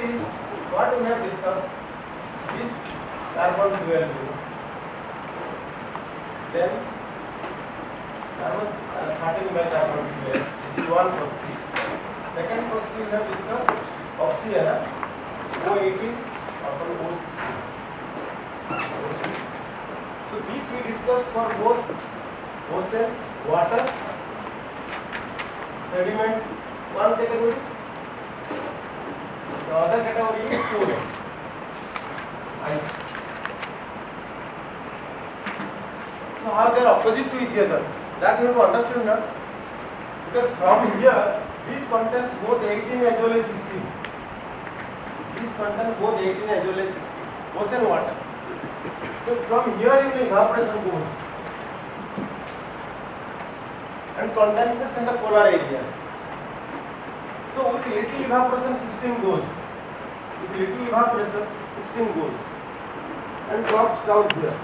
is what we have discussed. This carbon 12, then carbon 13 by carbon 12. This is one proxy. Second proxy we have discussed oxygen O18 upon O16. So this we discussed for both ocean, water, sediment, one category. The other category is coal, ice. So how they are opposite to each other? That you have to understand now. Because from here, this contains both 18 as well as 16. This contains both 18 as well as 16. Ocean water. So from here you evaporation goes and condenses in the polar areas. So with little evaporation 16 goes. With little evaporation 16 goes and drops down here.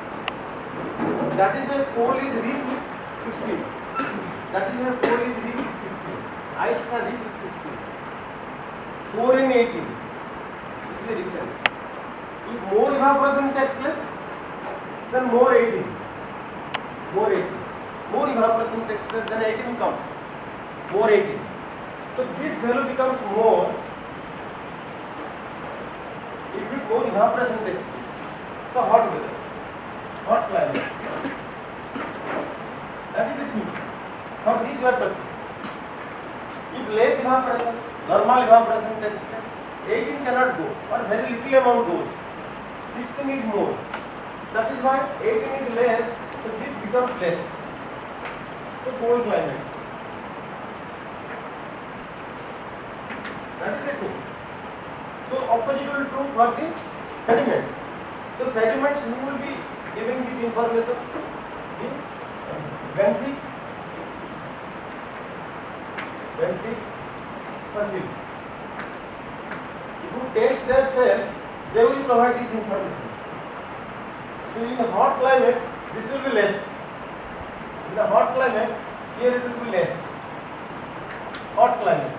That is why coal is rich with 16. That is why coal is rich with 16. Ice are rich with 16. 4 in 18. This is the difference. If more evaporation takes place, then more 18. More 18. More evaporation takes place, then 18 comes. More 18. So this value becomes more if more evaporation takes place. So hot weather, hot climate. That is the thing. For this we are talking. If less evaporation, normal evaporation takes place, 18 cannot go or very little amount goes. 16 is more. That is why 18 is less, so this becomes less. So cold climate. That is the thing. So opposite will true for the sediments. So sediments who will be giving this information? The benthic fossils. If you test their cell, they will provide this information. So in a hot climate, this will be less. In the hot climate, here it will be less. Hot climate.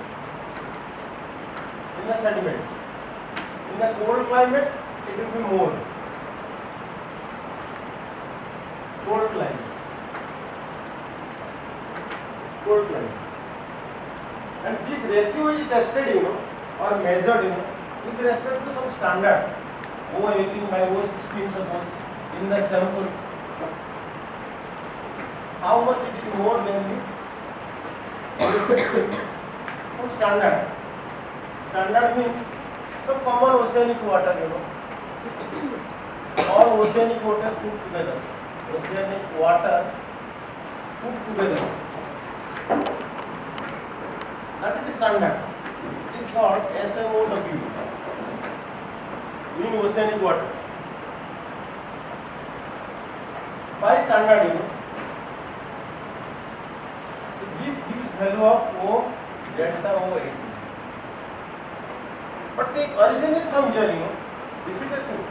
In the sediments. In the cold climate, it will be more. Cold climate. Cold climate. And this ratio is tested, or measured, with respect to some standard. O18 by O16 suppose in the sample. How much it is more than the some standard. Standard means some common oceanic water, all oceanic water put together. Oceanic water put together. That is the standard. It is called SMOW. Mean oceanic water. By standard, so this gives value of O delta O18. But the origin is from here, This is the thing.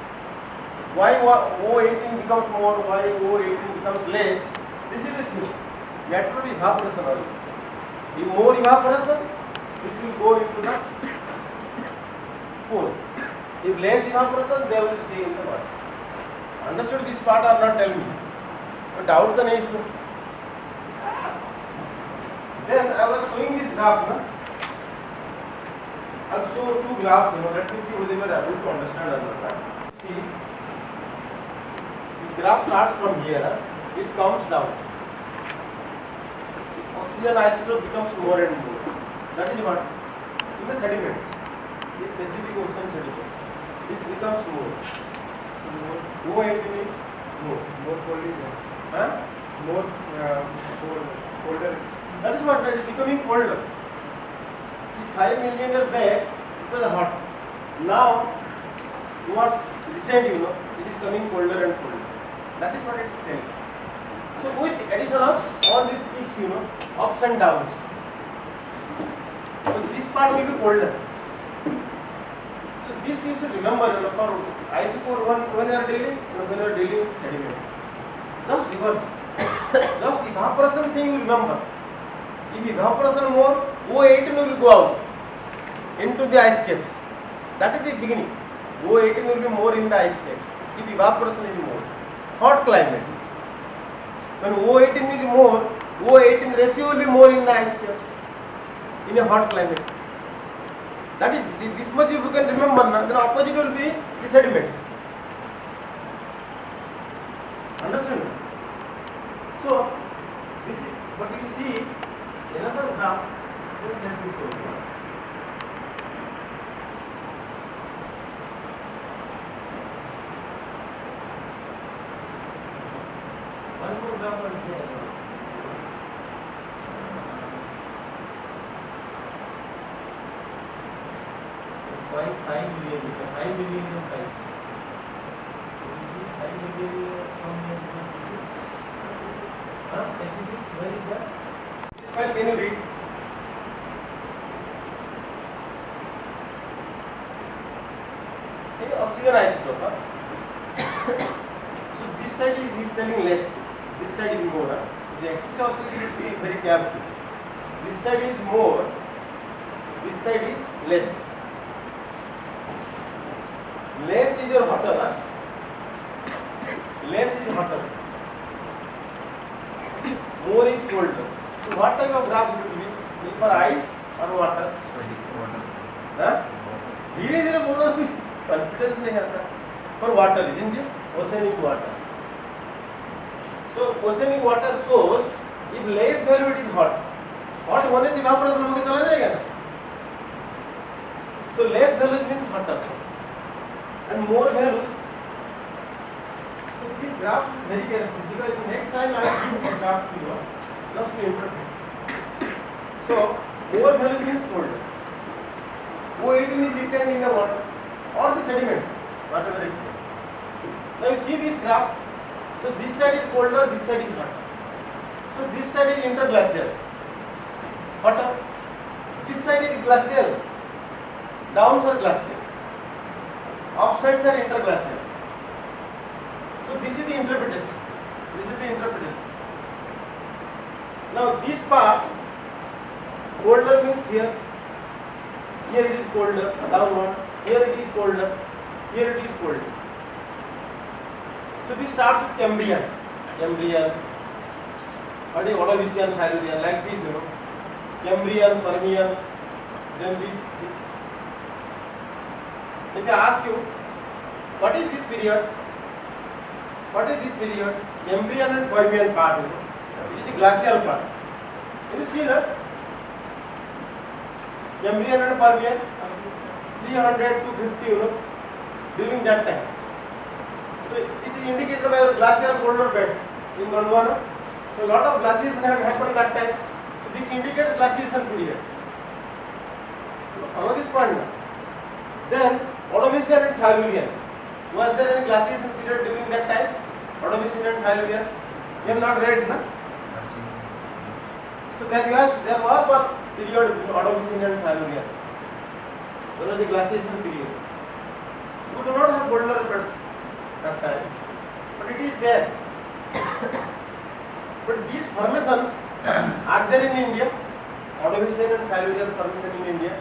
Why O18 becomes more, why O18 becomes less? This is the thing. Matter of evaporation only. If more evaporation, this will go into the coal. If less evaporation, they will stay in the water. Understood this part or not? Tell me. But doubt the next one. Then I was showing this graph. I'll show two graphs. Let me see whether you are able to understand or not. See, this graph starts from here. It comes down. Oxygen isotope becomes more and more. That is what? In the sediments, the Pacific Ocean sediments, this becomes more. O18 is more. More cold is Huh? more colder. That is what? It is becoming colder. See, 5 million years back, it was hot. Now, towards recent, it is coming colder and colder. That is what it is telling. So, with addition of all these peaks, ups and downs. So, this part will be colder. So, this you should remember, for isochore when you are dealing, with sediment. Just reverse. Just evaporation thing you remember. If evaporation more, O18 will go out into the ice caps. That is the beginning. O18 will be more in the ice caps if evaporation is more. Hot climate. When O18 is more, O18 ratio will be more in the ice caps in a hot climate. That is this much if you can remember. Then opposite will be the sediments. Understand? So this is what you see. Another graph. Just let me show you. One more graph is there. 5 million, 5 million is 5. 5 million from here. Pacific, where is that? This file can you read? Okay, oxygen isotope. So this side is telling less, this side is more. The axis also should be very careful. This side is more, this side is less. Less is your hotter. Less is hotter. More is colder. So what type of graph it will be? For ice or water? धीरे धीरे बोलना कुछ confidence नहीं आता. For water, isn't it? Oceanic water. So oceanic water shows if less value it is hot. Hot होने से evaporation होके चला जाएगा ना. So less value means hotter. And more values. So this graph is very careful because next time I will give this graph to you just to interpret. So more value means colder. O18 is retained in the water or the sediments, whatever it is. Now you see this graph. So this side is colder, this side is hot. So this side is interglacial, hotter. This side is glacial, downs are glacial. Upsides are interglacial. So this is the interpretation. This is the interpretation. Now this part, colder means here. Here it is colder, downward. Here it is colder. Here it is colder. So this starts with Cambrian. Cambrian. What is Ordovician, Silurian? Like this, you know. Cambrian, Permian. Then this. If I ask you, what is this period? What is this period? Cambrian and Permian part. You know? It is the glacial part. Can you see that? Cambrian and Permian, 300 to 50, you know, during that time. So this is indicated by glacial polar beds in Gondwana. So a lot of glaciation have happened that time. So this indicates glaciation period. Follow this point now. Then Ordovician and Silurian. Was there any glaciation period during that time? Ordovician and Silurian. You have not read, na? So there was one period between Ordovician and Silurian. There was the glaciation period. We do not have polar beds that time, but it is there. But these formations are there in India? Ordovician and Silurian formation in India.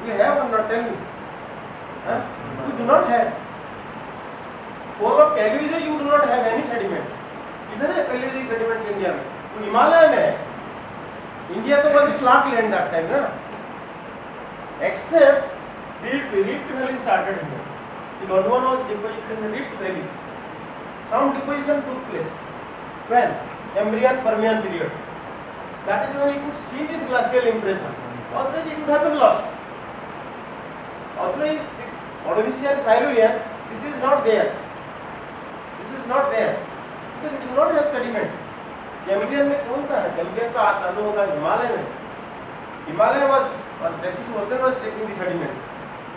We have or not? Tell me. Huh? We do not have. Polar Paleozoic you do not have any sediment. किधर है Paleozoic sediments India में? तो हिमालय में है. India तो was a flat land that time, ना? Except Rift Valley started here. The Gondwana was deposited in the Rift Valley. Some deposition took place. When? Cambrian Permian period. That is why you could see this glacial impression. Otherwise it would have been lost. Otherwise this Ordovician Silurian, this is not there. This is not there. Because it do not have sediments. Cambrian में कौन सा है? Cambrian तो चालू होगा हिमालय में. Himalaya was, or this ocean was taking the sediments.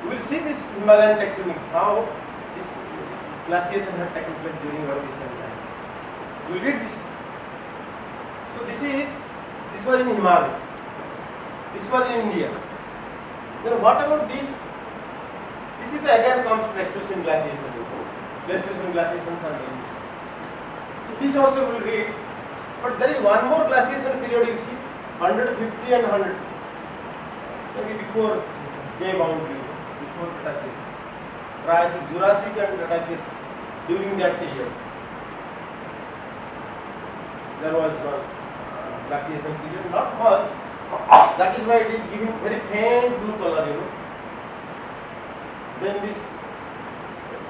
We will see this Himalayan tectonics, how this glaciation had taken place during Ordovician time. We will read this. So this was in Himalaya. This was in India. Then what about this? This is the again comes Pleistocene glaciation. Pleistocene glaciations are there. So this also we will read. But there is one more glaciation period you see, 150 and 100. Maybe before J boundary, before Cretaceous. Triassic, Jurassic and Cretaceous. During that period, there was one glaciation period, not much. That is why it is giving very faint blue color, you know. Then this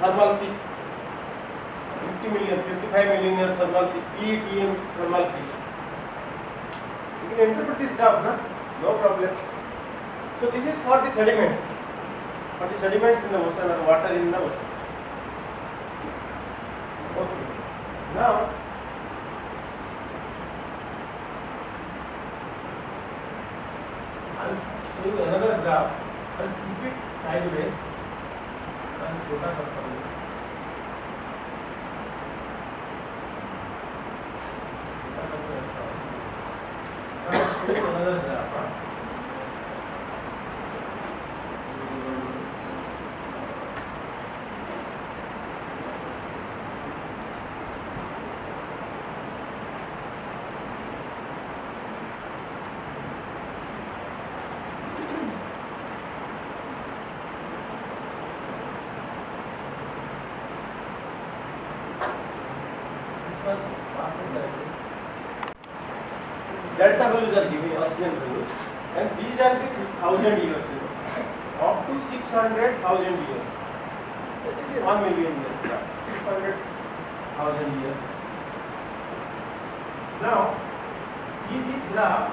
thermal peak, 50 million, 55 million year thermal peak, PETM thermal peak. You can interpret this graph, no problem. So this is for the sediments, in the ocean or water in the ocean. Okay. Now, I will show you another graph. I will keep it sideways and छोटा करता हूँ. I will show you another graph. Delta values are given, oxygen values, and these are the 1000 years, you know, up to 600,000 years. So this is 1 million years, 600,000 years. Now, see this graph.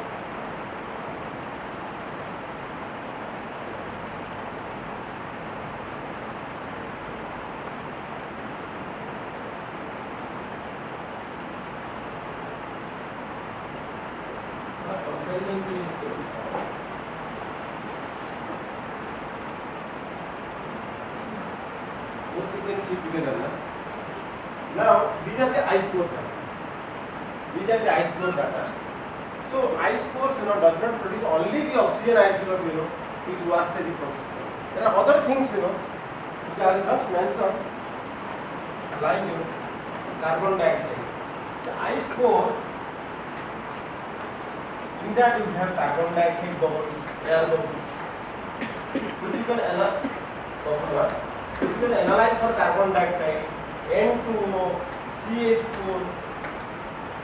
Now, these are the ice core data. So, ice cores, you know, does not produce only the oxygen isotope, you know, which works as a proxy. There are other things, you know, which I will just mention, like, you know, carbon dioxide. The ice cores, in that you have carbon dioxide bubbles, air bubbles, which you can analyze for carbon dioxide, N2O, CH4,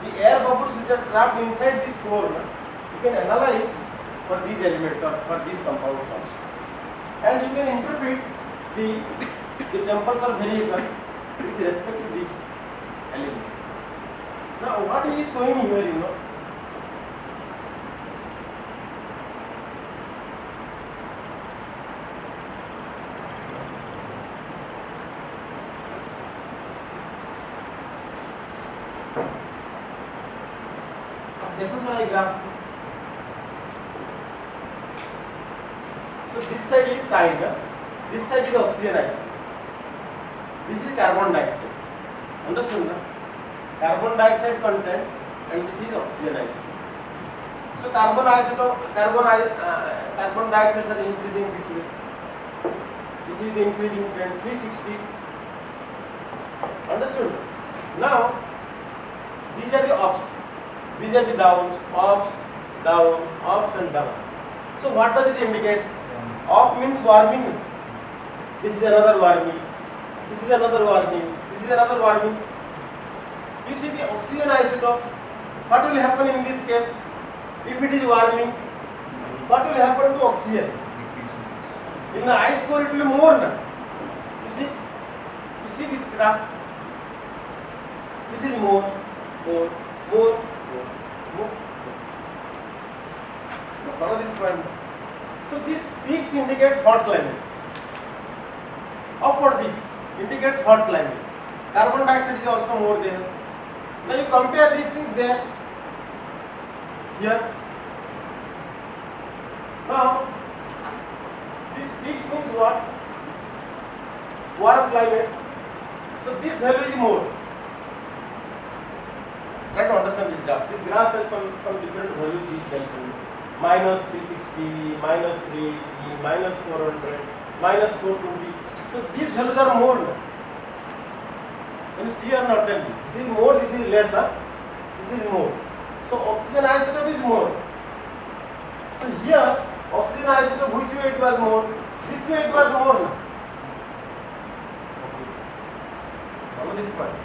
the air bubbles which are trapped inside this core, you can analyze for these elements or for these compounds also. And you can interpret the temperature variation with respect to these elements. Now what he is showing here, you know, देखो थोड़ा graph. So this side is tiger, this side is oxygen isotope, this is carbon dioxide. Understood na? Carbon dioxide content and this is oxygen isotope. So carbon dioxide are increasing this way. This is the increasing trend, 360. Understood? Now these are the ups. These are the downs, ups, down, ups and down. So what does it indicate? Up means warming. This is another warming. This is another warming. This is another warming. You see the oxygen isotopes. What will happen in this case? If it is warming, what will happen to oxygen? In the ice core it will be more. Na? You see this graph. This is more. Follow this point. So these peaks indicates hot climate. Upward peaks indicates hot climate. Carbon dioxide is also more there. Now you compare these things there. Here. Now this peaks means what? Warm climate. So this value is more. Try to understand this graph. This graph has some different values each mentioned. Minus 360, minus 380, minus 400, minus 420. So these values are more. Can you see or not? Tell me. This is more, this is less. This is more. So oxygen isotope is more. So here, oxygen isotope, which way it was more? This way it was more. Follow this point.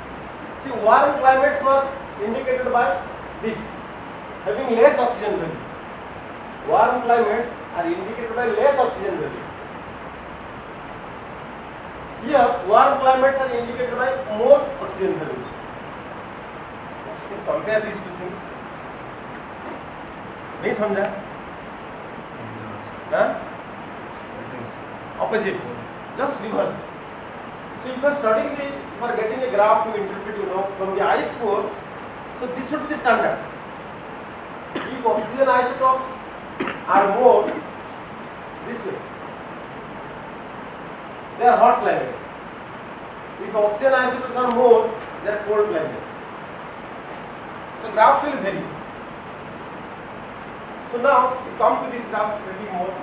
See, warm climates were indicated by this, having less oxygen value. Warm climates are indicated by less oxygen value. Here, warm climates are indicated by more oxygen value. Compare these two things. नहीं समझा? हाँ? Opposite. Just reverse. So if you are studying the, for getting a graph to interpret, from the ice cores, so this should be the standard. If oxygen isotopes are more, this way, they are hot climate. If oxygen isotopes are more, they are cold climate. So graphs will vary. So now we come to this graph little more.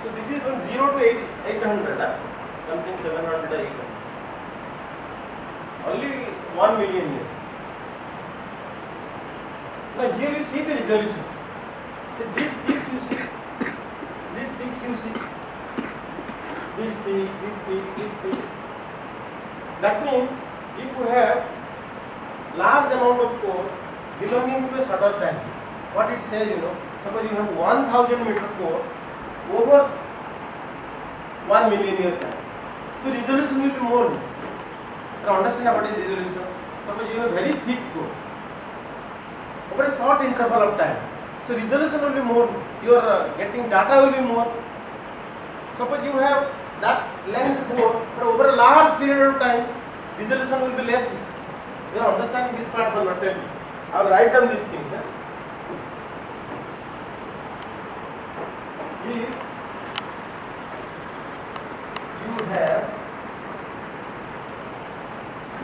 So this is from 0 to 800, something 700 or 800. Only 1 million years. Now here you see the resolution. So these peaks you see, these peaks you see, these peaks, these peaks, these peaks. That means if you have large amount of core belonging to a shorter time, what it says, suppose you have 1000 meter core over 1 million year time. So resolution will be more. You understand what is resolution? Suppose you have very thick core over a short interval of time. So resolution will be more. Your getting data will be more. Suppose you have that length core for over a large period of time, resolution will be less. You are understanding this part, I will not tell you. I will write down these things. If you have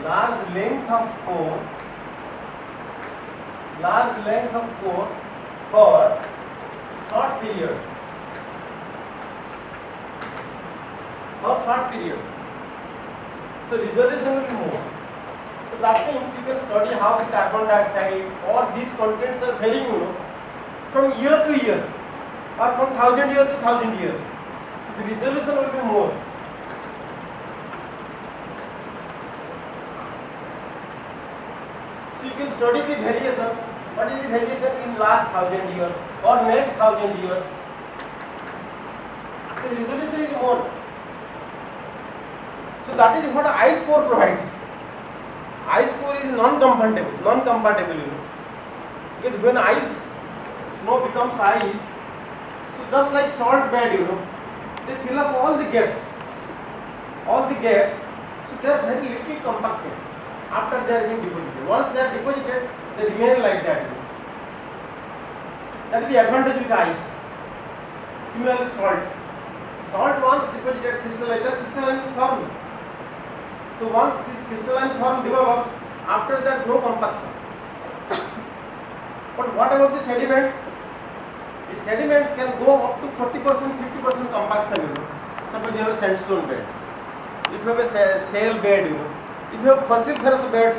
large length of core for short period, so resolution will be more. So that means you can study how the carbon dioxide or these contents are varying, from year to year or from 1000 year to 1000 year. The resolution will be more. So you can study the variation. What is the variation in last 1000 years or next 1000 years? The resolution is more. So that is what ice core provides. Ice core is non-compatible, because when snow becomes ice, so just like salt bed, they fill up all the gaps, so they are very little compacted after they are being deposited. Once they are deposited, they remain like that. That is the advantage with ice. Similarly, salt once deposited crystalline form. So once this crystalline form develops, after that no compaction. But what about the sediments? The sediments can go up to 40%, 50% compaction. Suppose you have a sandstone bed. If you have a shale bed, if you have fossiliferous beds,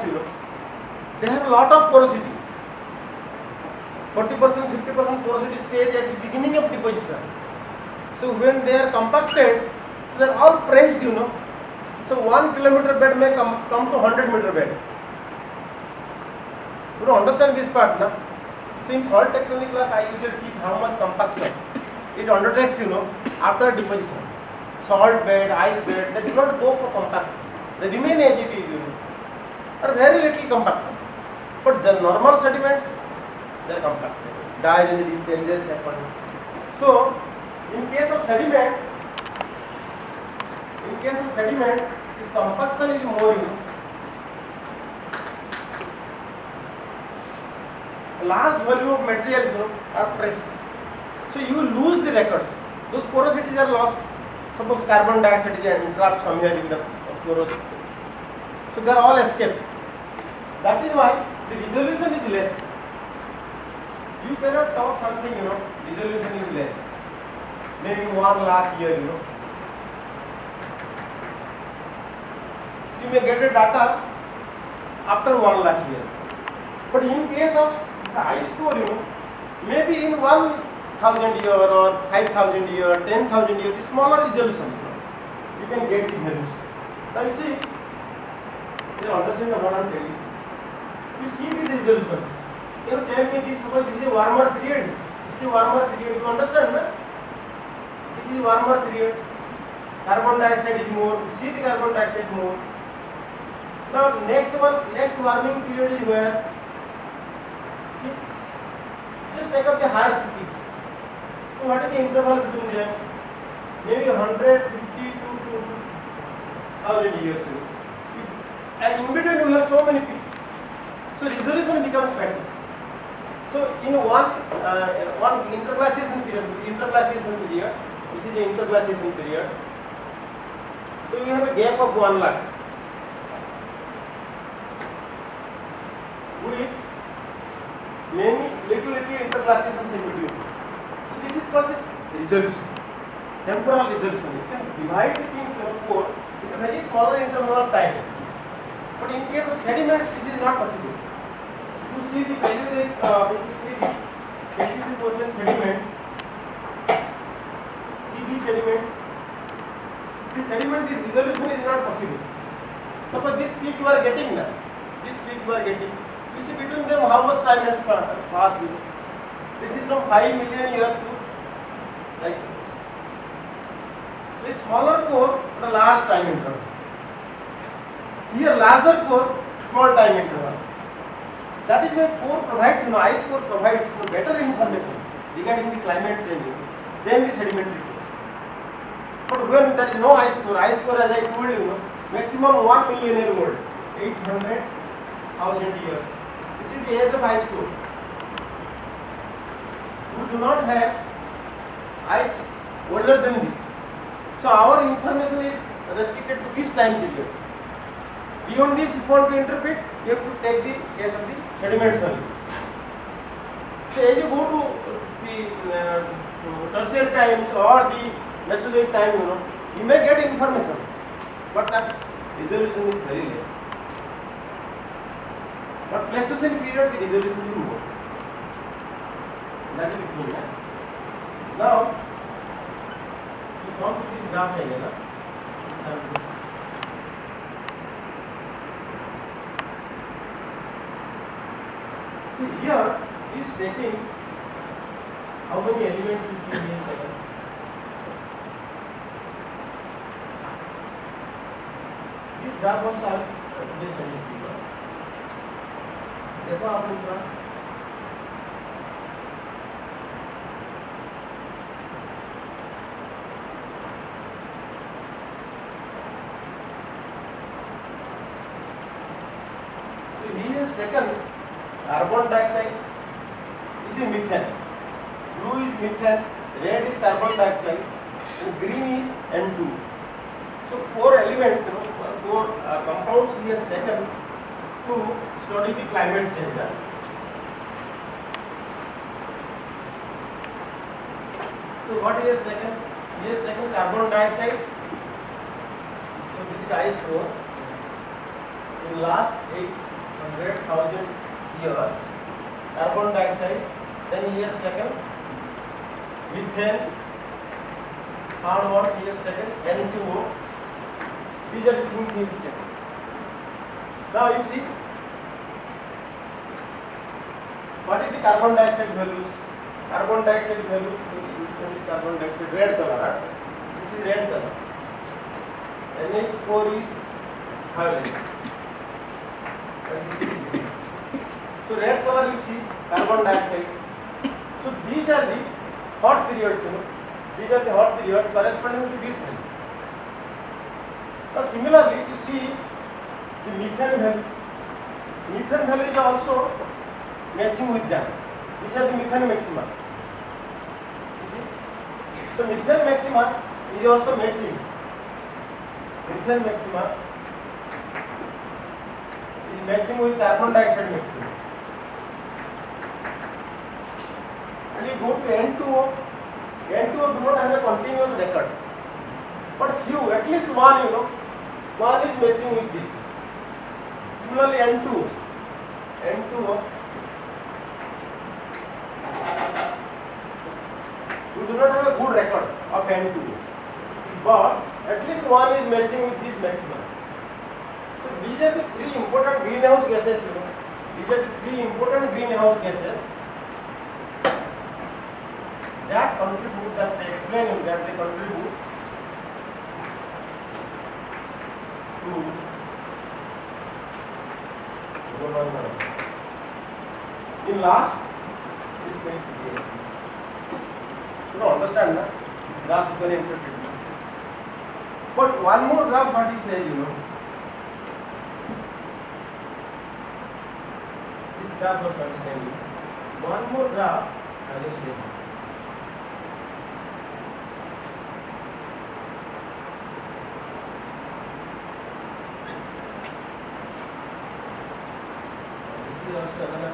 they have a lot of porosity. 40%, 50% porosity stage at the beginning of deposition. So when they are compacted, they are all pressed, So 1 kilometer bed may come to 100 meter bed. You don't understand this part, na? So in salt tectonic class, I usually teach how much compaction it undertakes, after deposition. Salt bed, ice bed, they do not go for compaction. They remain as it is, or very little compaction. But the normal sediments, they are compacted. Diagenetic changes happen. So in case of sediments, this compaction is more. A large volume of materials are pressed. So you lose the records. Those porosities are lost. Suppose carbon dioxide is entrapped somewhere in the porous. So they are all escaped. That is why the resolution is less. You cannot talk something, resolution is less. Maybe 1 lakh year, So you may get the data after 1 lakh years. But in case of the ice core, maybe in 1000 year or 5000 year, 10,000 year, the smaller resolution, you can get the values. Now you see, you understand what I am telling you. You see these resolutions. Tell me this, suppose this is a warmer period. This is a warmer period. You understand, no? This is a warmer period. Carbon dioxide is more. You see the carbon dioxide more. Now next warming period is where? See, just take up the higher peaks. So what is the interval between them? Maybe 150 to 2000 years. And in between you have so many peaks. So resolution becomes better. So in one interglaciation period, this is the interglaciation period. So you have a gap of 1 lakh with many little interglaciations in between. So this is called this resolution, temporal resolution. You can divide the things into very smaller interval of time. But in case of sediments, this is not possible. You see the value if you see the basic sediments, see these sediments. This sediment, this resolution is not possible. Suppose this peak you are getting now, this peak you are getting. You see between them how much time has passed. This is from 5 million years to like so. So a smaller core but a large time interval. Here larger core, small time interval. That is why core provides, ice core provides better information regarding the climate change than the sedimentary cores. But when there is no ice core as I told you, maximum 1 million year old, 800,000 years. This is the age of ice core. We do not have ice older than this. So our information is restricted to this time period. Beyond this, if you want to interpret, you have to take the case of the sediments only. So as you go to the tertiary times or the Mesozoic time, you may get information, but that resolution is very less. But Pleistocene period, the resolution is more. That is the thing. Now, you come to this graph again. See here, he is taking how many elements you see in this second. This graph also I will place on your paper. देखो आप लोग थोड़ा so he has taken carbon dioxide, this is methane, blue is methane, red is carbon dioxide, and green is N2. So 4 elements, 4 compounds he has taken to study the climate change. So what he has taken? He has taken carbon dioxide. So this is the ice core. In last 800,000 years, carbon dioxide. Then he has taken methane. Third one he has taken N2O. These are the things he has taken. Now you see, what is the carbon dioxide values? Carbon dioxide value, carbon dioxide red color. This is red color. NH4 is violet. And this is green. So red color you see carbon dioxide. So these are the hot periods. These are the hot periods corresponding to this value. Now similarly, you see the methane value. Methane value is also matching with them. These are the methane maxima. You see? So methane maxima is also matching. Methane maxima is matching with carbon dioxide maxima. And you go to N2O. N2O do not have a continuous record. But few, at least one, one is matching with this. Similarly, N2 of we do not have a good record of N2, but at least one is matching with this maximum. So these are the three important greenhouse gases. These are the three important greenhouse gases that contribute, that they explain that they contribute to global warming. In last, this is going to be. You don't understand that? This graph is very interpreted. But one more graph, what he says, this graph was understanding. One more graph, I just need. This is also another